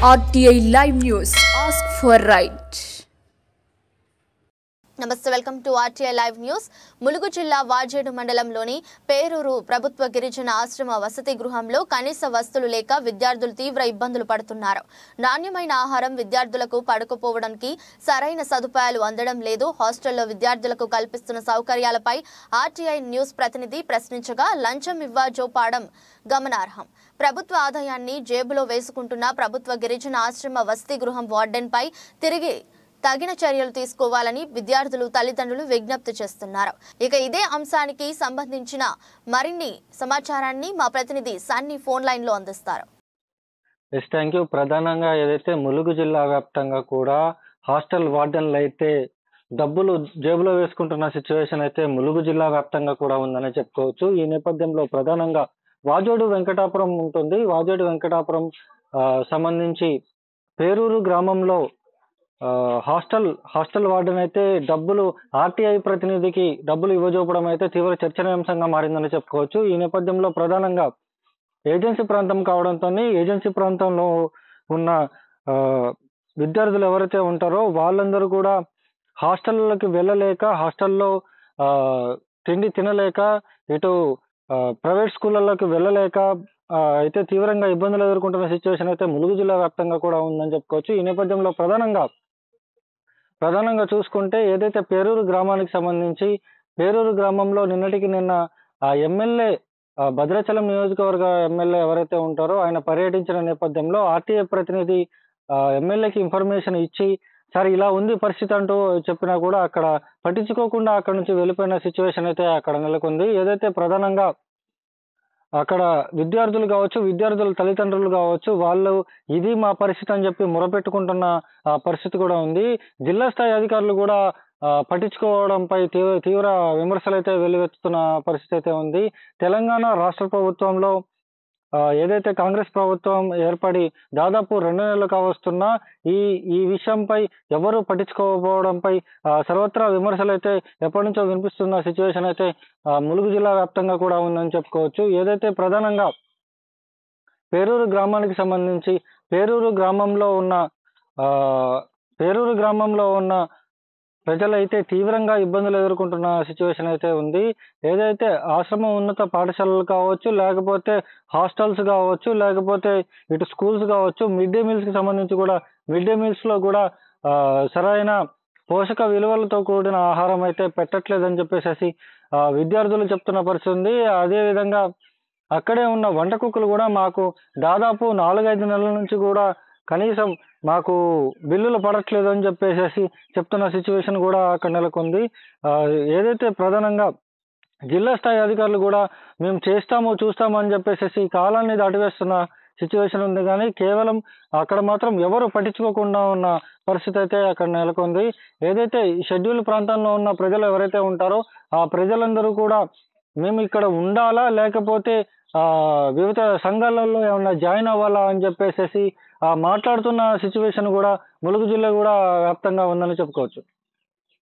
RTI Live News. Ask for right. నమస్తే, welcome to RTI live news. Mulugu జిల్లా వాజేడు మండలంలోని పేరూరు ప్రభుత్వ గిరిజన ఆశ్రమ వసతి గృహంలో కనీస వస్తువులు లేక విద్యార్థులు తీవ్ర ఇబ్బందులు పడుతున్నారు. నాణ్యమైన ఆహారం విద్యార్థులకు పడుకోపోవడానికి సరైన సదుపాయాలు అందడం లేదు. హాస్టల్లో విద్యార్థులకు కల్పిస్తున్న సౌకర్యాలపై ఆర్టీఐ న్యూస్ ప్రతినిధి ప్రశ్నించగా లంచం ఇవ్వజోపాడం గమనార్హం. ప్రభుత్వ ఆదాయాన్ని జేబులో వేసుకుంటున్న ప్రభుత్వ గిరిజన ఆశ్రమ వసతి గృహం వార్డెన్పై తిరిగి తగిన చర్యలు తీసుకోవాలని విద్యార్థులు తల్లిదండ్రులు విజ్ఞప్తి చేస్తున్నారు. ఇక ఇదే అంశానికి సంబంధించిన మరిన్ని సమాచారాన్ని మా ప్రతినిధి సన్నీ ఫోన్ లైన్ లో అందిస్తారు. Thank you. ప్రధానంగా ఏదైతే ములుగు జిల్లా వ్యాప్తంగా కూడా హాస్టల్ వార్డెన్లు అయితే డబ్బులు జేబులో వేసుకుంటున్న సిచ్యువేషన్ అయితే ములుగు జిల్లా వ్యాప్తంగా కూడా ఉందని చెప్పుకోవచ్చు. ఈ నేపథ్యంలో ప్రధానంగా వాజేడు వెంకటాపురం ఉంటుంది. వాజేడు వెంకటాపురం సంబంధించి పేరూరు గ్రామంలో హాస్టల్ వార్డెన్ అయితే డబ్బులు ఆర్టీఐ ప్రతినిధికి డబ్బులు ఇవ్వజోపడం అయితే తీవ్ర చర్చనీయాంశంగా మారిందని చెప్పుకోవచ్చు. ఈ నేపథ్యంలో ప్రధానంగా ఏజెన్సీ ప్రాంతం కావడంతో ఏజెన్సీ ప్రాంతంలో ఉన్న విద్యార్థులు ఎవరైతే ఉంటారో వాళ్ళందరూ కూడా హాస్టల్లోకి వెళ్ళలేక, హాస్టల్లో తిండి తినలేక, ఇటు ప్రైవేట్ స్కూళ్ళలోకి వెళ్ళలేక అయితే తీవ్రంగా ఇబ్బందులు ఎదుర్కొంటున్న సిచ్యువేషన్ అయితే ములుగు జిల్లా వ్యాప్తంగా కూడా ఉందని చెప్పుకోవచ్చు. ఈ నేపథ్యంలో ప్రధానంగా చూసుకుంటే ఏదైతే పేరూరు గ్రామానికి సంబంధించి పేరూరు గ్రామంలో నిన్న ఎమ్మెల్యే భద్రాచలం నియోజకవర్గ ఎమ్మెల్యే ఎవరైతే ఉంటారో ఆయన పర్యటించిన నేపథ్యంలో ఆర్టీఐ ప్రతినిధి ఎమ్మెల్యేకి ఇన్ఫర్మేషన్ ఇచ్చి సార్ ఇలా ఉంది పరిస్థితి అంటూ చెప్పినా కూడా అక్కడ పట్టించుకోకుండా అక్కడ నుంచి వెళ్ళిపోయిన సిచ్యువేషన్ అయితే అక్కడ నెలకొంది. ఏదైతే ప్రధానంగా అక్కడ విద్యార్థులు కావచ్చు, విద్యార్థుల తల్లిదండ్రులు కావచ్చు, వాళ్ళు ఇది మా పరిస్థితి అని చెప్పి మొరపెట్టుకుంటున్న పరిస్థితి కూడా ఉంది. జిల్లా స్థాయి అధికారులు కూడా పట్టించుకోవడంపై తీవ్ర విమర్శలు అయితే వెల్లువెత్తుతున్న పరిస్థితి అయితే ఉంది. తెలంగాణ రాష్ట్ర ప్రభుత్వంలో ఏదైతే కాంగ్రెస్ ప్రభుత్వం ఏర్పడి దాదాపు 2 నెలలు కావస్తున్నా ఈ విషయంపై ఎవరు పట్టించుకోకపోవడంపై సర్వత్రా విమర్శలు అయితే ఎప్పటి నుంచో వినిపిస్తున్న సిచ్యువేషన్ అయితే ములుగు జిల్లా వ్యాప్తంగా కూడా ఉందని చెప్పుకోవచ్చు. ఏదైతే ప్రధానంగా పేరూరు గ్రామానికి సంబంధించి పేరూరు గ్రామంలో ఉన్న ప్రజలైతే తీవ్రంగా ఇబ్బందులు ఎదుర్కొంటున్న సిచ్యువేషన్ అయితే ఉంది. ఏదైతే ఆశ్రమ ఉన్నత పాఠశాలలు కావచ్చు, లేకపోతే హాస్టల్స్ కావచ్చు, లేకపోతే ఇటు స్కూల్స్ కావచ్చు, మిడ్ డే మీల్స్కి సంబంధించి కూడా మిడ్ డే మీల్స్లో కూడా సరైన పోషక విలువలతో కూడిన ఆహారం అయితే పెట్టట్లేదని చెప్పేసి విద్యార్థులు చెప్తున్న పరిస్థితి ఉంది. అదేవిధంగా అక్కడే ఉన్న వంట కుక్కలు కూడా మాకు దాదాపు 4-5 నెలల నుంచి కూడా కనీసం మాకు బిల్లులు పడట్లేదు అని చెప్పేసి చెప్తున్న సిచ్యువేషన్ కూడా అక్కడ నెలకొంది. ఏదైతే ప్రధానంగా జిల్లా స్థాయి అధికారులు కూడా మేము చూస్తాము అని చెప్పేసి కాలాన్ని దాటివేస్తున్న సిచ్యువేషన్ ఉంది. కానీ కేవలం అక్కడ మాత్రం ఎవరు పట్టించుకోకుండా ఉన్న పరిస్థితి అయితే అక్కడ నెలకొంది. ఏదైతే షెడ్యూల్ ప్రాంతంలో ఉన్న ప్రజలు ఎవరైతే ఉంటారో ఆ ప్రజలందరూ కూడా మేము ఇక్కడ ఉండాలా, లేకపోతే వివిధ సంఘాలలో ఏమన్నా జాయిన్ అవ్వాలా అని చెప్పేసి మాట్లాడుతున్న సిచ్యువేషన్ కూడా ములుగు జిల్లా కూడా వ్యాప్తంగా ఉందని చెప్పుకోవచ్చు.